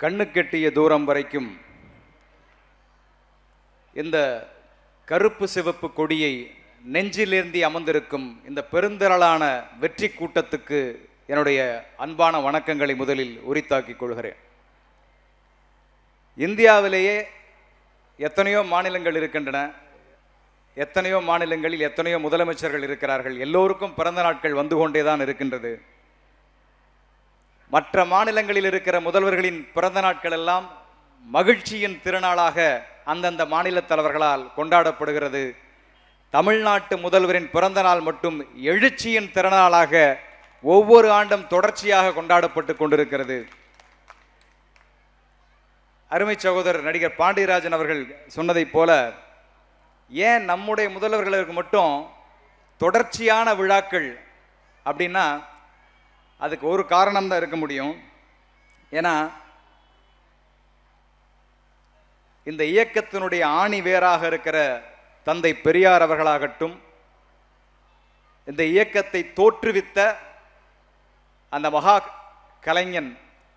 கண்ணுக்கெட்டிய தூரம் வரைக்கும் இந்த கருப்பு சிவப்பு கொடியை நெஞ்சிலேந்தி அமர்ந்திருக்கும் இந்த பெருந்திரளான வெற்றி கூட்டத்துக்கு என்னுடைய அன்பான வணக்கங்களை முதலில் உரித்தாக்கிக் கொள்கிறேன். இந்தியாவிலேயே எத்தனையோ மாநிலங்கள் இருக்கின்றன, எத்தனையோ மாநிலங்களில் எத்தனையோ முதலமைச்சர்கள் இருக்கிறார்கள். எல்லோருக்கும் பிறந்த நாட்கள் வந்து கொண்டே தான் இருக்கின்றது. மற்ற மாநிலங்களில் இருக்கிற முதல்வர்களின் பிறந்த நாட்கள் எல்லாம் மகிழ்ச்சியின் திருநாளாக அந்தந்த மாநில தலைவர்களால் கொண்டாடப்படுகிறது. தமிழ்நாட்டு முதல்வரின் பிறந்த நாள் மட்டும் எழுச்சியின் திருநாளாக ஒவ்வொரு ஆண்டும் தொடர்ச்சியாக கொண்டாடப்பட்டு கொண்டிருக்கிறது. அருமை சகோதரர் நடிகர் பாண்டியராஜன் அவர்கள் சொன்னதைப் போல, ஏன் நம்முடைய முதல்வர்களுக்கு மட்டும் தொடர்ச்சியான விழாக்கள் அப்படின்னா அதுக்கு ஒரு காரணம் தான் இருக்க முடியும். ஏன்னா இந்த இயக்கத்தினுடைய ஆணி வேராக இருக்கிற தந்தை பெரியார் அவர்களாகட்டும், இந்த இயக்கத்தை தோற்றுவித்த அந்த மகா கலைஞன்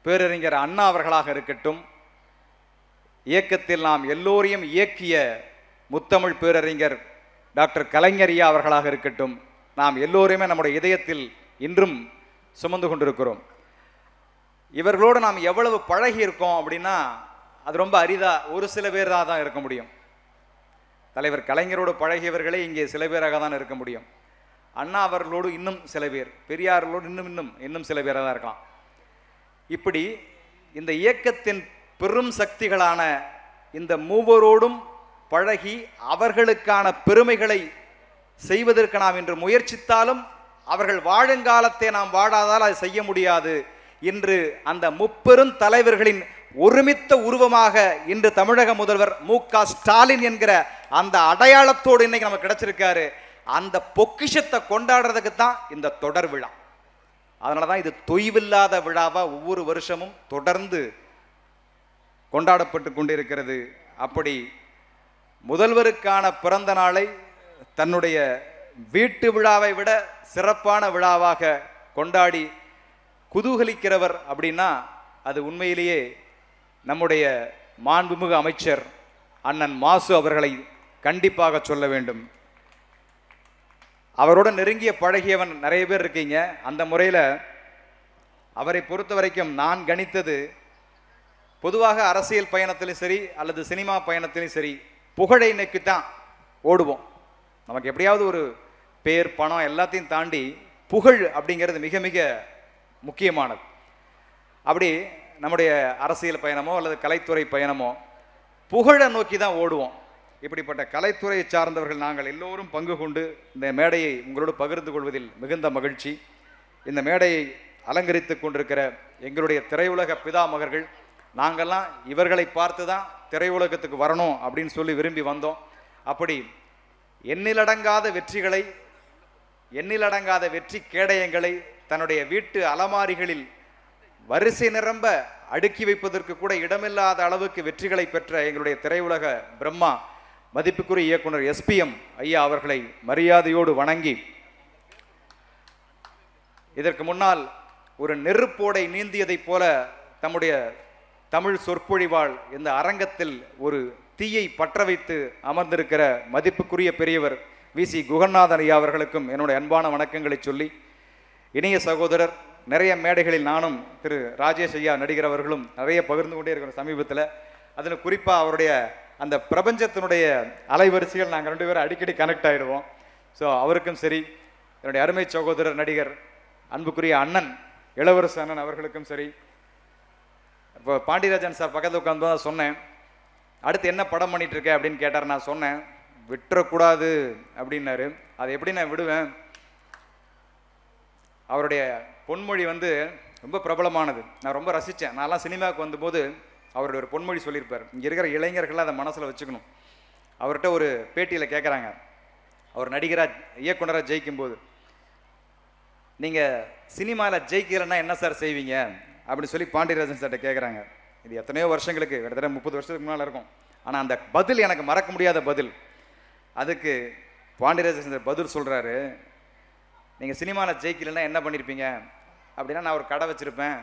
பேரறிஞர் அண்ணா அவர்களாக இருக்கட்டும், இயக்கத்தில் நாம் எல்லோரையும் இயக்கிய முத்தமிழ் பேரறிஞர் டாக்டர் கலைஞரியா அவர்களாக இருக்கட்டும், நாம் எல்லோரையுமே நம்முடைய இதயத்தில் இன்றும் சுமந்து கொண்டிருக்கிறோம். இவர்களோடு நாம் எவ்வளவு பழகி இருக்கோம் அப்படின்னா அது ரொம்ப அரிதா ஒரு சில பேர் தான் இருக்க முடியும். தலைவர் கலைஞரோடு பழகியவர்களே இங்கே சில பேராக தான் இருக்க முடியும். அண்ணா அவர்களோடு இன்னும் சில பேர், பெரியார்களோடு இன்னும் சில பேராக தான் இருக்கலாம். இப்படி இந்த இயக்கத்தின் பெரும் சக்திகளான இந்த மூவரோடும் பழகி அவர்களுக்கான பெருமைகளை செய்வதற்கு நாம் இன்று முயற்சித்தாலும் அவர்கள் வாழுங்காலத்தை நாம் வாழாதால் அதை செய்ய முடியாது. இன்று அந்த முப்பெரும் தலைவர்களின் ஒருமித்த உருவமாக இன்று தமிழக முதல்வர் மு.க. ஸ்டாலின் என்கிற அந்த அடையாளத்தோடு இன்னைக்கு நமக்கு கிடைச்சிருக்காரு. அந்த பொக்கிஷத்தை கொண்டாடுறதுக்கு தான் இந்த தொடர் விழா. அதனால தான் இது தொய்வில்லாத விழாவா ஒவ்வொரு வருஷமும் தொடர்ந்து கொண்டாடப்பட்டு கொண்டிருக்கிறது. அப்படி முதல்வருக்கான பிறந்த நாளை தன்னுடைய வீட்டு விழாவை விட சிறப்பான விழாவாக கொண்டாடி குதூகலிக்கிறவர் அப்படின்னா அது உண்மையிலேயே நம்முடைய மாண்புமிகு அமைச்சர் அண்ணன் மாசு அவர்களை கண்டிப்பாக சொல்ல வேண்டும். அவரோட நெருங்கிய பழகியவன் நிறைய பேர் இருக்கீங்க. அந்த முறையில் அவரை பொறுத்த வரைக்கும் நான் கணித்தது, பொதுவாக அரசியல் பயணத்திலும் சரி அல்லது சினிமா பயணத்திலும் சரி புகழை நோக்கி தான் ஓடுவோம். நமக்கு எப்படியாவது ஒரு பேர் பணம் எல்லாத்தையும் தாண்டி புகழ் அப்படிங்கிறது மிக மிக முக்கியமானது. அப்படி நம்முடைய அரசியல் பயணமோ அல்லது கலைத்துறை பயணமோ புகழை நோக்கி தான் ஓடுவோம். இப்படிப்பட்ட கலைத்துறையை சார்ந்தவர்கள் நாங்கள் எல்லோரும் பங்கு கொண்டு இந்த மேடையை உங்களோடு பகிர்ந்து கொள்வதில் மிகுந்த மகிழ்ச்சி. இந்த மேடையை அலங்கரித்து கொண்டிருக்கிற எங்களுடைய திரையுலக பிதாமகர்கள், நாங்கள்லாம் இவர்களை பார்த்து தான் திரையுலகத்துக்கு வரணும் அப்படின்னு சொல்லி விரும்பி வந்தோம். அப்படி எண்ணிலடங்காத வெற்றிகளை, எண்ணிலடங்காத வெற்றி கேடயங்களை தன்னுடைய வீட்டு அலமாரிகளில் வரிசை நிரம்ப அடுக்கி வைப்பதற்கு கூட இடமில்லாத அளவுக்கு வெற்றிகளை பெற்ற எங்களுடைய திரையுலக பிரம்மா மதிப்புக்குரிய இயக்குனர் SPM ஐயா அவர்களை மரியாதையோடு வணங்கி, இதற்கு முன்னால் ஒரு நெருப்போடை நீந்தியதைப் போல தம்முடைய தமிழ் சொற்பொழிவாள் இந்த அரங்கத்தில் ஒரு தீயை பற்ற வைத்து அமர்ந்திருக்கிற மதிப்புக்குரிய பெரியவர் VC குகநாதன் ஐயா அவர்களுக்கும் என்னுடைய அன்பான வணக்கங்களை சொல்லி, இனிய சகோதரர் நிறைய மேடைகளில் நானும் திரு ராஜேஷ் ஐயா நடிகர் அவர்களும் நிறைய பகிர்ந்து கொண்டே இருக்கிற சமீபத்தில், அதில் குறிப்பாக அவருடைய அந்த பிரபஞ்சத்தினுடைய அலைவரிசைகள் நாங்கள் 2 பேரும் அடிக்கடி கனெக்ட் ஆகிடுவோம். ஸோ அவருக்கும் சரி, என்னுடைய அருமை சகோதரர் நடிகர் அன்புக்குரிய அண்ணன் இளவரசு அண்ணன் அவர்களுக்கும் சரி. இப்போ பாண்டியராஜன் சார் பக்கத்தில் உட்காந்து தான் சொன்னேன், அடுத்து என்ன படம் பண்ணிட்டு இருக்கேன் அப்படின்னு கேட்டார். நான் சொன்னேன் விட்டுறக்கூடாது அப்படின்னாரு. அது எப்படி நான் விடுவேன்? அவருடைய பொன்மொழி ரொம்ப பிரபலமானது, நான் ரொம்ப ரசித்தேன். நான்லாம் சினிமாவுக்கு வந்தபோது அவருடைய ஒரு பொன்மொழி சொல்லியிருப்பார். இங்கே இருக்கிற இளைஞர்கள்லாம் அதை மனசில் வச்சுக்கணும். அவர்கிட்ட ஒரு பேட்டியில் கேட்குறாங்க, அவர் நடிகராக இயக்குனராக ஜெயிக்கும்போது, நீங்கள் சினிமாவில் ஜெயிக்கலைன்னா என்ன சார் செய்வீங்க அப்படின்னு சொல்லி பாண்டியராஜன் சார்கிட்ட கேட்குறாங்க. இது எத்தனையோ வருஷங்களுக்கு, கிட்டத்தட்ட 30 வருஷத்துக்கு முன்னால் இருக்கும். ஆனால் அந்த பதில் எனக்கு மறக்க முடியாத பதில். அதுக்கு பாண்டியராஜன் சார் பதில் சொல்கிறாரு, நீங்கள் சினிமாவில் ஜெயிக்கலைன்னா என்ன பண்ணியிருப்பீங்க அப்படின்னா, நான் ஒரு கடை வச்சுருப்பேன்,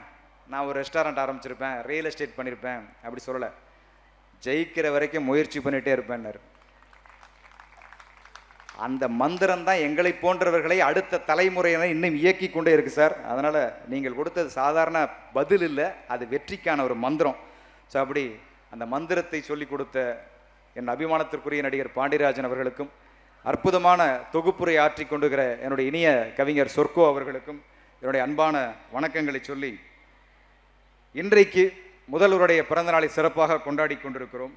நான் ஒரு ரெஸ்டாரண்ட் ஆரம்பிச்சிருப்பேன், ரியல் எஸ்டேட் பண்ணியிருப்பேன் அப்படி சொல்லலை. ஜெயிக்கிற வரைக்கும் முயற்சி பண்ணிகிட்டே இருப்பேன்னாரு. அந்த மந்திரம் தான் எங்களை போன்றவர்களை அடுத்த தலைமுறையினை இன்னும் இயக்கி கொண்டே இருக்கு சார். அதனால் நீங்கள் கொடுத்தது சாதாரண பதில் இல்லை, அது வெற்றிக்கான ஒரு மந்திரம். ஸோ அப்படி அந்த மந்திரத்தை சொல்லி கொடுத்த என் அபிமானத்திற்குரிய நடிகர் பாண்டியராஜன் அவர்களுக்கும், அற்புதமான தொகுப்புரை ஆற்றி கொண்டுகிற என்னுடைய இனிய கவிஞர் சொர்க்கோ அவர்களுக்கும் என்னுடைய அன்பான வணக்கங்களை சொல்லி, இன்றைக்கு முதல்வருடைய பிறந்தநாளை சிறப்பாக கொண்டாடி கொண்டிருக்கிறோம்.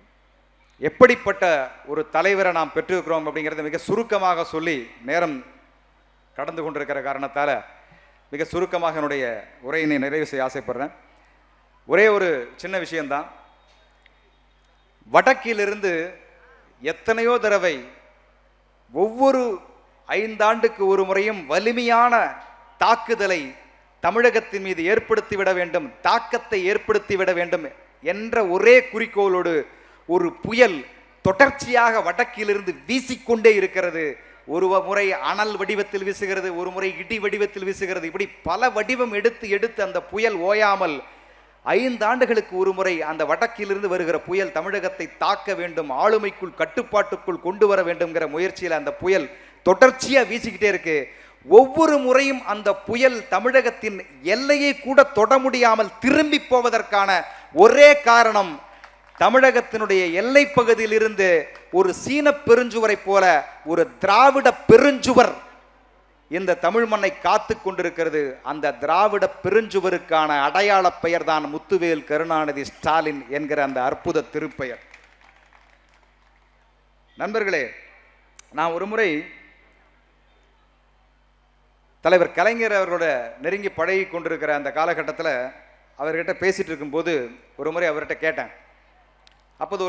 எப்படிப்பட்ட ஒரு தலைவரை நாம் பெற்றிருக்கிறோம் அப்படிங்கிறத மிக சுருக்கமாக சொல்லி, நேரம் கடந்து கொண்டிருக்கிற காரணத்தால் மிக சுருக்கமாக என்னுடைய உரையினை நிறைவு செய்ய ஆசைப்படுறேன். ஒரே ஒரு சின்ன விஷயம்தான். வடக்கிலிருந்து எத்தனையோ தடவை ஒவ்வொரு 5 ஆண்டுக்கு ஒரு முறையும் வலிமையான தாக்குதலை தமிழகத்தின் மீது ஏற்படுத்திவிட வேண்டும், தாக்கத்தை ஏற்படுத்திவிட வேண்டும் என்ற ஒரே குறிக்கோளோடு ஒரு புயல் தொடர்ச்சியாக வடக்கிலிருந்து வீசிக்கொண்டே இருக்கிறது. ஒரு முறை அனல் வடிவத்தில் வீசுகிறது, ஒரு முறை இடி வடிவத்தில் வீசுகிறது. இப்படி பல வடிவம் எடுத்து எடுத்து அந்த புயல் ஓயாமல் 5 ஆண்டுகளுக்கு ஒரு முறை அந்த வடக்கிலிருந்து வருகிற புயல் தமிழகத்தை தாக்க வேண்டும், ஆளுமைக்குள் கட்டுப்பாட்டுக்குள் கொண்டு வர வேண்டும்ங்கிற முயற்சியில் அந்த புயல் தொடர்ச்சியாக வீசிக்கிட்டே இருக்கு. ஒவ்வொரு முறையும் அந்த புயல் தமிழகத்தின் எல்லையை கூட தொட முடியாமல் திரும்பி போவதற்கான ஒரே காரணம், தமிழகத்தினுடைய எல்லை பகுதியில் இருந்து ஒரு சீன பெருஞ்சுவரை போல ஒரு திராவிட பெருஞ்சுவர் இந்த தமிழ் மண்ணை காத்து கொண்டிருக்கிறது. அந்த திராவிட பெருஞ்சுவருக்கான அடையாள பெயர் தான் முத்துவேல் கருணாநிதி ஸ்டாலின் என்கிற அந்த அற்புத திருப்பெயர். நண்பர்களே, நான் ஒரு முறை தலைவர் கலைஞர் அவர்களோட நெருங்கி பழகி கொண்டிருக்கிற அந்த காலகட்டத்தில் அவர்கிட்ட பேசிட்டு இருக்கும்போது ஒரு முறை அவர்கிட்ட கேட்டேன். அப்போது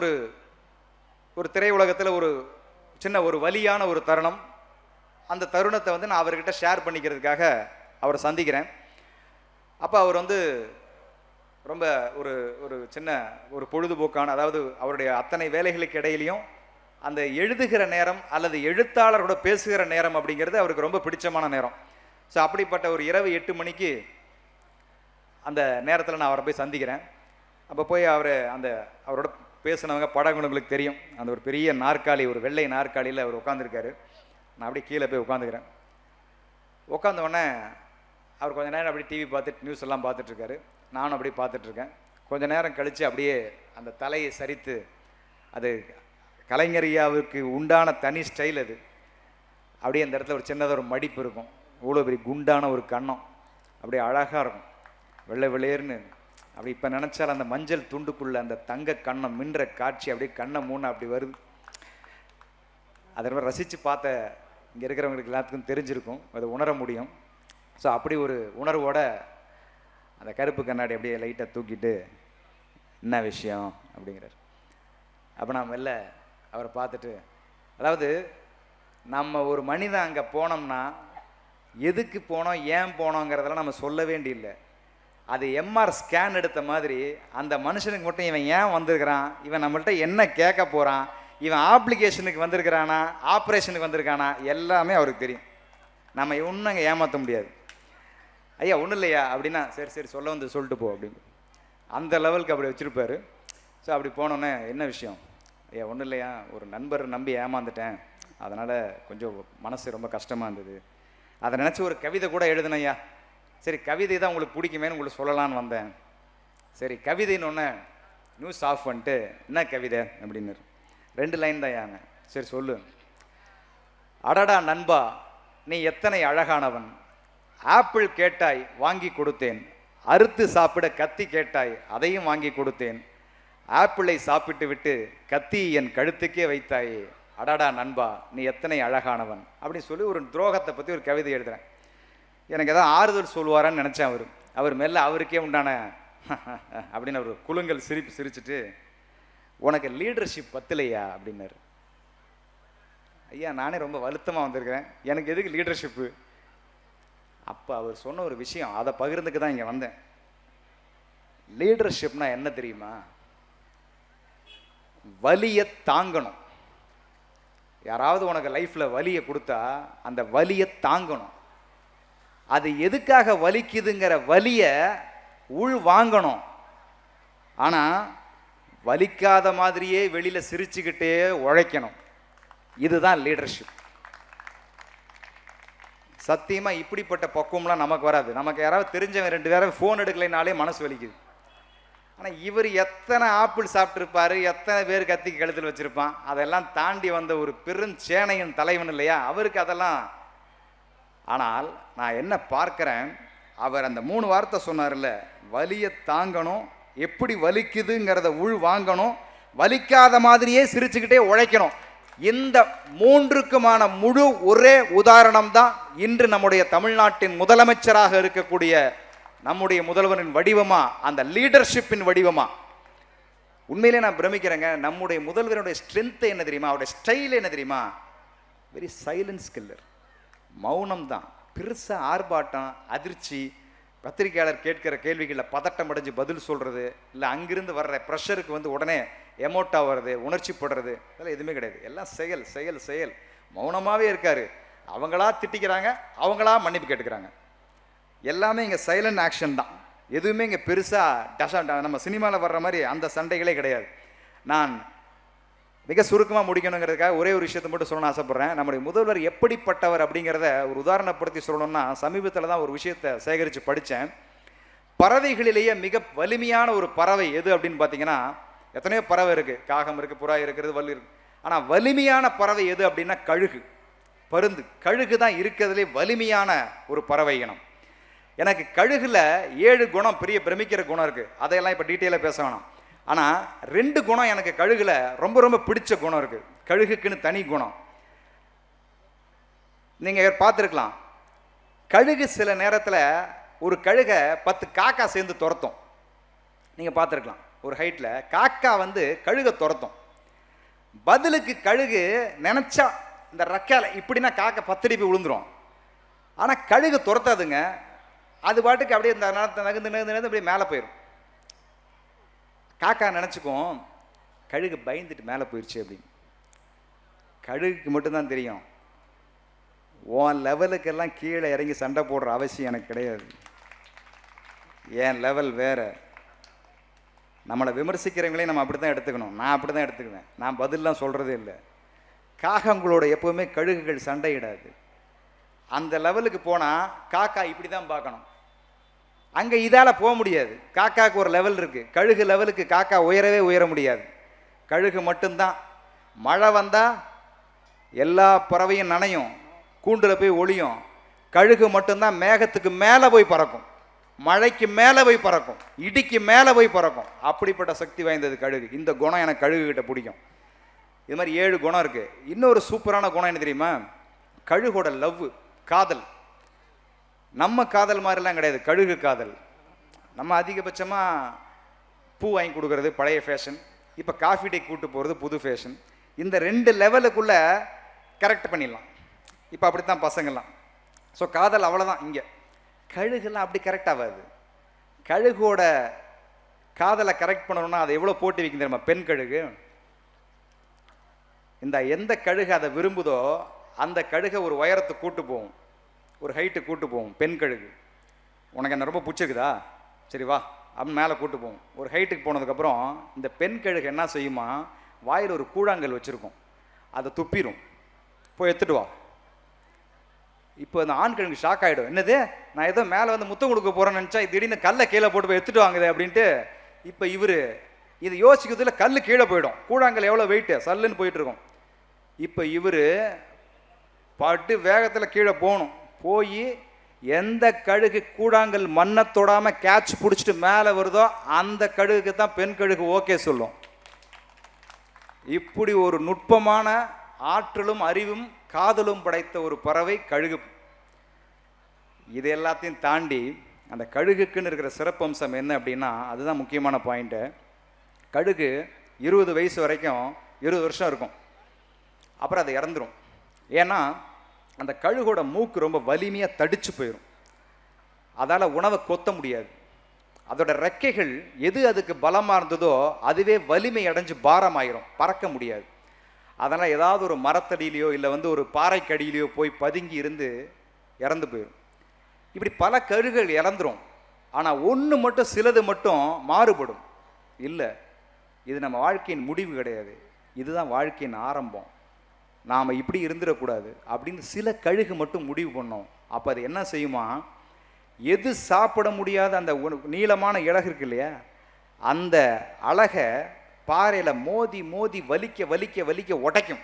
ஒரு திரையுலகத்தில் ஒரு சின்ன ஒரு வலியான ஒரு தருணம். அந்த தருணத்தை நான் அவர்கிட்ட ஷேர் பண்ணிக்கிறதுக்காக அவரை சந்திக்கிறேன். அப்போ அவர் ரொம்ப ஒரு ஒரு சின்ன ஒரு பொழுதுபோக்கான, அதாவது அவருடைய அத்தனை வேலைகளுக்கு இடையிலையும் அந்த எழுதுகிற நேரம் அல்லது எழுத்தாளரோட பேசுகிற நேரம் அப்படிங்கிறது அவருக்கு ரொம்ப பிடிச்சமான நேரம். ஸோ அப்படிப்பட்ட ஒரு இரவு 8 மணிக்கு அந்த நேரத்தில் நான் அவரை போய் சந்திக்கிறேன். அப்போ போய் அவரோட பேசினவங்க படங்களுக்கு தெரியும். அந்த ஒரு பெரிய நாற்காலி, ஒரு வெள்ளை நாற்காலியில் அவர் உட்காந்துருக்காரு. நான் அப்படியே கீழே போய் உட்காந்துக்கிறேன். உட்காந்த உடனே அவர் கொஞ்சம் நேரம் அப்படியே டிவி பார்த்துட்டு நியூஸ் எல்லாம் பார்த்துட்ருக்காரு. நானும் அப்படியே பார்த்துட்ருக்கேன். கொஞ்சம் நேரம் கழித்து அப்படியே அந்த தலையை சரித்து, அது கலைஞரியாவுக்கு உண்டான தனி ஸ்டைல் அது. அப்படியே அந்த இடத்துல ஒரு சின்னதாக ஒரு மடிப்பு இருக்கும், இவ்வளோ பெரிய குண்டான ஒரு கன்னம், அப்படியே அழகாக இருக்கும், வெள்ளை வெளியேறுன்னு. அப்படி இப்போ நினச்சால் அந்த மஞ்சள் துண்டுக்குள்ளே அந்த தங்க கண்ணம் மின்ற காட்சி அப்படியே கண்ணை மூணு அப்படி வருது. அதை ரொம்ப ரசித்து பார்த்த இங்கே இருக்கிறவங்களுக்கு எல்லாத்துக்கும் தெரிஞ்சிருக்கும், அதை உணர முடியும். ஸோ அப்படி ஒரு உணர்வோட அந்த கருப்பு கண்ணாடி அப்படியே லைட்டாக தூக்கிட்டு, என்ன விஷயம் அப்படிங்கிறார். அப்போ நான் மெல்ல அவரை பார்த்துட்டு, அதாவது நம்ம ஒரு மனிதன் அங்கே போனோம்னா எதுக்கு போனோம், ஏன் போனோங்கிறதெல்லாம் நம்ம சொல்ல வேண்டியில்லை. அது எம்ஆர் ஸ்கேன் எடுத்த மாதிரி அந்த மனுஷனுக்கு மட்டும் இவன் ஏன் வந்திருக்கிறான், இவன் நம்மள்கிட்ட என்ன கேட்க போகிறான், இவன் ஆப்ளிகேஷனுக்கு வந்திருக்கிறானா ஆப்ரேஷனுக்கு வந்திருக்கானா, எல்லாமே அவருக்கு தெரியும். நம்ம ஒன்றும் அங்கே ஏமாற்ற முடியாது. ஐயா ஒன்றும் இல்லையா அப்படின்னா, சரி சரி சொல்ல சொல்லிட்டு போ அப்படின்னு அந்த லெவலுக்கு அப்படி வச்சுருப்பார். ஸோ அப்படி போனோன்னே, என்ன விஷயம் ஐயா? ஒன்றும் இல்லையா, ஒரு நண்பர் நம்பி ஏமாந்துட்டேன், அதனால் கொஞ்சம் மனசு ரொம்ப கஷ்டமாக இருந்தது, அதை நினச்சி ஒரு கவிதை கூட எழுதுனையா. சரி கவிதை தான் உங்களுக்கு பிடிக்குமேனு உங்களுக்கு சொல்லலான்னு வந்தேன். சரி கவிதைன்னு ஒன்று நியூஸ் ஆஃப் பண்ணிட்டு, என்ன கவிதை அப்படின்னு 2 லைன் தான் யாங்க. சரி சொல்லு. அடடா நண்பா, நீ எத்தனை அழகானவன், ஆப்பிள் கேட்டாய் வாங்கி கொடுத்தேன், அறுத்து சாப்பிட கத்தி கேட்டாய் அதையும் வாங்கி கொடுத்தேன், ஆப்பிளை சாப்பிட்டு விட்டு கத்தி என் கழுத்துக்கே வைத்தாயே, அடடா நண்பா நீ எத்தனை அழகானவன் அப்படின்னு சொல்லி ஒரு துரோகத்தை பற்றி ஒரு கவிதை எழுதுகிறேன். எனக்கு எதாவது ஆறுதல் சொல்லுவாரான்னு நினச்சேன். அவர் மேலே அவருக்கே உண்டான அப்படின்னு ஒரு குலுங்கல் சிரிச்சுட்டு, உனக்கு லீடர்ஷிப் பத்தலையா அப்படின்னாரு. ஐயா நானே ரொம்ப வருத்தமாக வந்திருக்கிறேன், எனக்கு எதுக்கு லீடர்ஷிப்பு? அப்போ அவர் சொன்ன ஒரு விஷயம், அதை பகிர்ந்துக்கு தான் இங்கே வந்தேன். லீடர்ஷிப்னா என்ன தெரியுமா? வலியை தாங்கணும். யாராவது உனக்கு லைஃப்பில் வலியை கொடுத்தா அந்த வலியை தாங்கணும். அது எதுக்காக வலிக்குதுங்கிற வலியை உள் வாங்கணும். ஆனால் வலிக்காத மாதிரியே வெளியில் சிரிச்சுக்கிட்டே உழைக்கணும். இதுதான் லீடர்ஷிப். சத்தியமாக இப்படிப்பட்ட பக்குவம்லாம் நமக்கு வராது. நமக்கு யாராவது தெரிஞ்சவன் 2 பேரை ஃபோன் எடுக்கலைனாலே மனசு வலிக்குது. ஆனால் இவர் எத்தனை ஆப்பிள் சாப்பிட்ருப்பாரு, எத்தனை பேர் கத்திக்கு கழுத்தில் வச்சுருப்பான். அதெல்லாம் தாண்டி வந்த ஒரு பெருஞ்சேனையின் தலைவன் இல்லையா, அவருக்கு அதெல்லாம். ஆனால் நான் என்ன பார்க்குறேன், அவர் அந்த 3 வார்த்தை சொன்னார்ல, வலியை தாங்கணும், எப்படி வலிக்குதுங்கிறத உள் வாங்கணும், வலிக்காத மாதிரியே சிரிச்சுக்கிட்டே உழைக்கணும். இந்த 3க்குமான முழு ஒரே உதாரணம் தான் இன்று நம்முடைய தமிழ்நாட்டின் முதலமைச்சராக இருக்கக்கூடிய நம்முடைய முதல்வரின் வடிவமா, அந்த லீடர்ஷிப்பின் வடிவமா. உண்மையிலே நான் பிரமிக்கிறேங்க. நம்முடைய முதல்வருடைய ஸ்ட்ரென்த் என்ன தெரியுமா, அவருடைய ஸ்டைல் என்ன தெரியுமா, வெரி சைலன்ஸ் கில்லர். மௌனம் தான். பெருசா ஆர்ப்பாட்டம், அதிர்ச்சி, பத்திரிகையாளர் கேட்கிற கேள்விகளில் பதட்டம் அடைஞ்சு பதில் சொல்றது, இல்லை அங்கிருந்து வர்ற ப்ரெஷருக்கு வந்து உடனே எமோட்டா வர்றது, உணர்ச்சி படுறது, இதெல்லாம் எதுவுமே கிடையாது. எல்லாம் செயல் செயல் செயல். மௌனமாகவே இருக்காரு. அவங்களா திட்டிக்கிறாங்க, அவங்களா மன்னிப்பு கேட்டுக்கிறாங்க. எல்லாமே இங்கே சைலண்ட் ஆக்ஷன் தான். எதுவுமே இங்கே பெருசாக நம்ம சினிமாவில் வர்ற மாதிரி அந்த சண்டைகளே கிடையாது. நான் மிக சுருக்கமாக முடிக்கணுங்கிறதுக்காக ஒரே ஒரு விஷயத்தை மட்டும் சொல்லணும்னு ஆசைப்பட்றேன். நம்முடைய முதல்வர் எப்படிப்பட்டவர் அப்படிங்கிறத ஒரு உதாரணப்படுத்தி சொல்லணும்னா, சமீபத்தில் தான் ஒரு விஷயத்தை சேகரித்து படித்தேன். பறவைகளிலேயே மிக வலிமையான ஒரு பறவை எது அப்படின்னு பார்த்தீங்கன்னா, எத்தனையோ பறவை இருக்குது, காகம் இருக்குது, புறா இருக்கிறது, வல்லு இருக்குது. ஆனால் வலிமையான பறவை எது அப்படின்னா கழுகு, பருந்து. கழுகு தான் இருக்கிறதுலே வலிமையான ஒரு பறவை இனம். எனக்கு கழுகுல 7 குணம், பெரிய பிரமிக்கிற குணம் இருக்குது. அதையெல்லாம் இப்போ டீட்டெயிலாக பேச வேணாம். ஆனால் 2 குணம் எனக்கு கழுகுல ரொம்ப ரொம்ப பிடிச்ச குணம் இருக்குது. கழுகுக்குன்னு தனி குணம். நீங்கள் பார்த்துருக்கலாம், கழுகு சில நேரத்தில் ஒரு கழுகை 10 காக்கா சேர்ந்து துரத்தும். நீங்கள் பார்த்துருக்கலாம், ஒரு ஹைட்டில் காக்கா வந்து கழுகை துரத்தும். பதிலுக்கு கழுகு நினச்சா இந்த ரக்கால இப்படின்னா காக்கா 10 அடி போய் விழுந்துரும். ஆனால் கழுகு துரத்தாதுங்க. அது பாட்டுக்கு அப்படியே இந்த நகர்ந்து நகர்ந்து அப்படியே மேலே போயிடும். காக்கா நினச்சிக்கும் கழுகு பயந்துட்டு மேலே போயிடுச்சு அப்படின்னு. கழுகுக்கு மட்டும்தான் தெரியும், உன் லெவலுக்கெல்லாம் கீழே இறங்கி சண்டை போடுற அவசியம் எனக்கு கிடையாது. என் லெவல் வேற. நம்மளை விமர்சிக்கிறவங்களே நம்ம அப்படி தான் எடுத்துக்கணும். நான் அப்படி தான் எடுத்துக்குவேன். நான் பதிலெலாம் சொல்கிறதே இல்லை. காகங்களோட எப்போவுமே கழுகுகள் சண்டையிடாது. அந்த லெவலுக்கு போனால் காக்கா இப்படி தான் பார்க்கணும். அங்கே இதால் போக முடியாது. காக்காவுக்கு ஒரு லெவல் இருக்குது. கழுகு லெவலுக்கு காக்கா உயரவே உயர முடியாது. கழுகு மட்டும்தான். மழை வந்தால் எல்லா பறவையும் நனையும், கூண்டில் போய் ஒளியும். கழுகு மட்டும்தான் மேகத்துக்கு மேலே போய் பறக்கும், மழைக்கு மேலே போய் பறக்கும், இடிக்கு மேலே போய் பறக்கும். அப்படிப்பட்ட சக்தி வாய்ந்தது கழுகு. இந்த குணம் எனக்கு கழுகுகிட்ட பிடிக்கும். இது மாதிரி 7 குணம் இருக்குது. இன்னொரு சூப்பரான குணம் என்ன தெரியுமா, கழுகோட லவ், காதல். நம்ம காதல் மாதிரிலாம் கிடையாது கழுகு காதல். நம்ம அதிகபட்சமாக பூ வாங்கி கொடுக்கறது பழைய ஃபேஷன், இப்போ காஃபி டே கூட்டு போகிறது புது ஃபேஷன். இந்த 2 லெவலுக்குள்ளே கரெக்ட் பண்ணிடலாம். இப்போ அப்படித்தான் பசங்கள்லாம். ஸோ காதல் அவ்வளோதான். இங்கே கழுகுலாம் அப்படி கரெக்ட் ஆகாது. கழுகோட காதலை கரெக்ட் பண்ணணும்னா அதை எவ்வளோ போட்டி வைக்கும் தெரியுமா, பெண் கழுகு. இந்த எந்த கழுகு அதை விரும்புதோ அந்த கழுகை ஒரு உயரத்தை கூட்டு போகும், ஒரு ஹைட்டு கூட்டு போகும். பெண் கழுகு, உனக்கு என்ன ரொம்ப பிடிச்சிருக்குதா, சரி வா அப்படின்னு மேலே கூட்டு போகும். ஒரு ஹைட்டுக்கு போனதுக்கப்புறம் இந்த பெண் கழுகு என்ன செய்யுமா, வாயில் ஒரு கூழாங்கல் வச்சுருக்கும், அதை துப்பிடும், போய் எடுத்துட்டு வா. இப்போ அந்த ஆண் கழுகு ஷாக் ஆகிடும். என்னது, நான் ஏதோ மேலே வந்து முத்தம் கொடுக்க போகிறேன்னு நினச்சா திடீர்னு கல்லை கீழே போட்டு போய் எடுத்துட்டு வாங்குது அப்படின்ட்டு. இப்போ இவர் இதை யோசிக்கிறதுல கல் கீழே போயிடும். கூழாங்கல் எவ்வளோ வெயிட்டு, சல்லுன்னு போயிட்டுருக்கும். இப்போ இவர் பாட்டு வேகத்தில் கீழே போகணும். போய் எந்த கழுகு கூழாங்கல் மண்ணை தொடாமல் கேட்ச் பிடிச்சிட்டு மேலே வருதோ அந்த கழுகுக்கு தான் பெண் கழுகு ஓகே சொல்லும். இப்படி ஒரு நுட்பமான ஆற்றலும் அறிவும் காதலும் படைத்த ஒரு பறவை கழுகு. இது எல்லாத்தையும் தாண்டி அந்த கழுகுக்குன்னு இருக்கிற சிறப்பம்சம் என்ன அப்படின்னா, அதுதான் முக்கியமான பாயிண்ட்டு. கழுகு 20 வயசு வரைக்கும் 20 வருஷம் இருக்கும், அப்புறம் அது இறந்துடும். ஏன்னா அந்த கழுகோட மூக்கு ரொம்ப வலிமையாக தடிச்சு போயிடும். அதால் உணவை கொத்த முடியாது. அதோட ரெக்கைகள் எது அதுக்கு பலமாக இருந்ததோ அதுவே வலிமை அடைஞ்சு பாரமாயிரும், பறக்க முடியாது. அதனால் ஏதாவது ஒரு மரத்தடியிலையோ இல்லை வந்து ஒரு பாறைக்கடியிலையோ போய் பதுங்கி இருந்து இறந்து போயிடும். இப்படி பல கழுகுகள் இறந்துரும். ஆனால் ஒன்று மட்டும், சிலது மட்டும் மாறுபடும். இல்லை, இது நம்ம வாழ்க்கையின் முடிவு கிடையாது, இதுதான் வாழ்க்கையின் ஆரம்பம், நாம் இப்படி இருந்துடக்கூடாது அப்படின்னு சில கழுகு மட்டும் முடிவு பண்ணோம். அப்போ அது என்ன செய்யுமா, எது சாப்பிட முடியாத அந்த நீளமான இலகு இருக்கு இல்லையா, அந்த அழகை பாறையில் மோதி மோதி வலிக்க வலிக்க வலிக்க உடைக்கும்.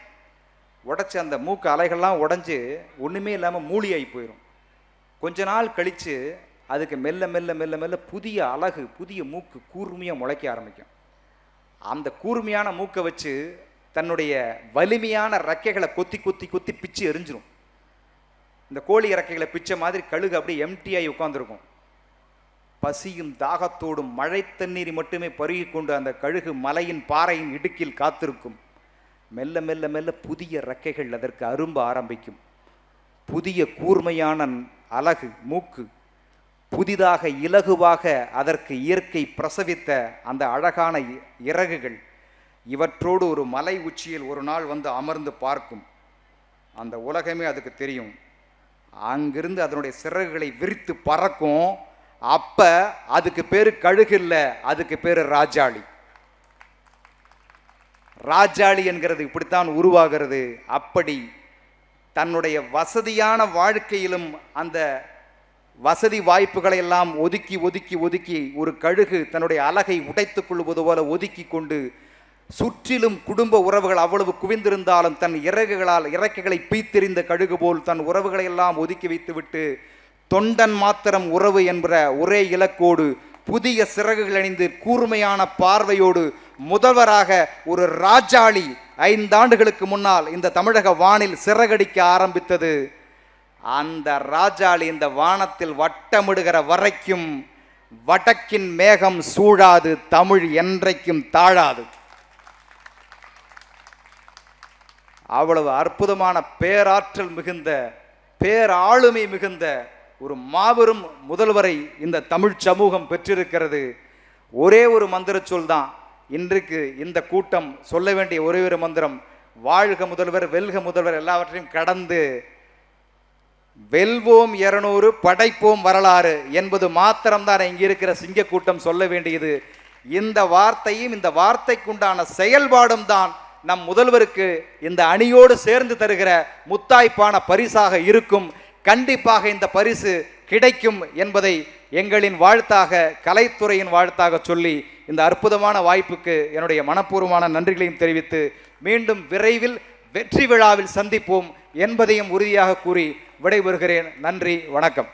உடைச்சி அந்த மூக்கு அலைகள்லாம் உடஞ்சி ஒன்றுமே இல்லாமல் மூலியாகி போயிடும். கொஞ்ச நாள் கழித்து அதுக்கு மெல்ல மெல்ல மெல்ல மெல்ல புதிய அழகு, புதிய மூக்கு கூர்மையாக முளைக்க ஆரம்பிக்கும். அந்த கூர்மையான மூக்கை வச்சு தன்னுடைய வலிமையான ரெக்கைகளை கொத்தி கொத்தி கொத்தி பிச்சு எரிஞ்சிடும். இந்த கோழி இறக்கைகளை பிச்சை மாதிரி கழுகு அப்படியே எம்டிஆகி உட்காந்துருக்கும். பசியும் தாகத்தோடும் மழை தண்ணீர் மட்டுமே பருகி கொண்டு அந்த கழுகு மலையின் பாறையின் இடுக்கில் காத்திருக்கும். மெல்ல மெல்ல மெல்ல புதிய ரெக்கைகள் அதற்கு அரும்ப ஆரம்பிக்கும். புதிய கூர்மையான அலகு மூக்கு, புதிதாக இலகுவாக அதற்கு இயற்கை பிரசவித்த அந்த அழகான இறகுகள், இவற்றோடு ஒரு மலை உச்சியில் ஒரு நாள் வந்து அமர்ந்து பார்க்கும். அந்த உலகமே அதுக்கு தெரியும். அங்கிருந்து அதனுடைய சிறகுகளை விரித்து பறக்கும். அப்ப அதுக்கு பேரு கழுகு இல்லை, அதுக்கு பேரு ராஜாளி. ராஜாளி என்கிறது இப்படித்தான் உருவாகிறது. அப்படி தன்னுடைய வசதியான வாழ்க்கையிலும் அந்த வசதி வாய்ப்புகளை எல்லாம் ஒதுக்கி ஒதுக்கி ஒதுக்கி ஒரு கழுகு தன்னுடைய அலகை உடைத்துக் கொள்வது போல ஒதுக்கி கொண்டு, சுற்றிலும் குடும்ப உறவுகள் அவ்வளவு குவிந்திருந்தாலும் தன் இறக்கைகளை பீத்தெறிந்த கழுகு போல் தன் உறவுகளை எல்லாம் ஒதுக்கி வைத்துவிட்டு தொண்டன் மாத்திரம் உறவு என்ற ஒரே இலக்கோடு புதிய சிறகுகள் அணிந்து கூர்மையான பார்வையோடு முதல்வராக ஒரு ராஜாளி 5 ஆண்டுகளுக்கு முன்னால் இந்த தமிழக வானில் சிறகடிக்க ஆரம்பித்தது. அந்த ராஜாளி இந்த வானத்தில் வட்டமிடுகிற வரைக்கும் வடக்கின் மேகம் சூழாது, தமிழ் என்றைக்கும் தாழாது. அவ்வளவு அற்புதமான பேராற்றல் மிகுந்த, பேராளுமை மிகுந்த ஒரு மாபெரும் முதல்வரை இந்த தமிழ் சமூகம் பெற்றிருக்கிறது. ஒரே ஒரு மந்திர சொல் தான் இன்றைக்கு இந்த கூட்டம் சொல்ல வேண்டிய ஒரே ஒரு மந்திரம்: வாழ்க முதல்வர், வெல்க முதல்வர். எல்லாவற்றையும் கடந்து வெல்வோம் 200, படைப்போம் வரலாறு என்பது மாத்திரம்தான் இங்கே இருக்கிற சிங்க கூட்டம் சொல்ல வேண்டியது. இந்த வார்த்தையும் இந்த வார்த்தைக்குண்டான செயல்பாடும் தான் நம் முதல்வருக்கு இந்த அணியோடு சேர்ந்து தருகிற முத்தாய்ப்பான பரிசாக இருக்கும். கண்டிப்பாக இந்த பரிசு கிடைக்கும் என்பதை எங்களின் வாழ்த்தாக, கலைத்துறையின் வாழ்த்தாக சொல்லி இந்த அற்புதமான வாய்ப்புக்கு என்னுடைய மனப்பூர்வமான நன்றிகளையும் தெரிவித்து மீண்டும் விரைவில் வெற்றி விழாவில் சந்திப்போம் என்பதையும் உறுதியாக கூறி விடைபெறுகிறேன். நன்றி, வணக்கம்.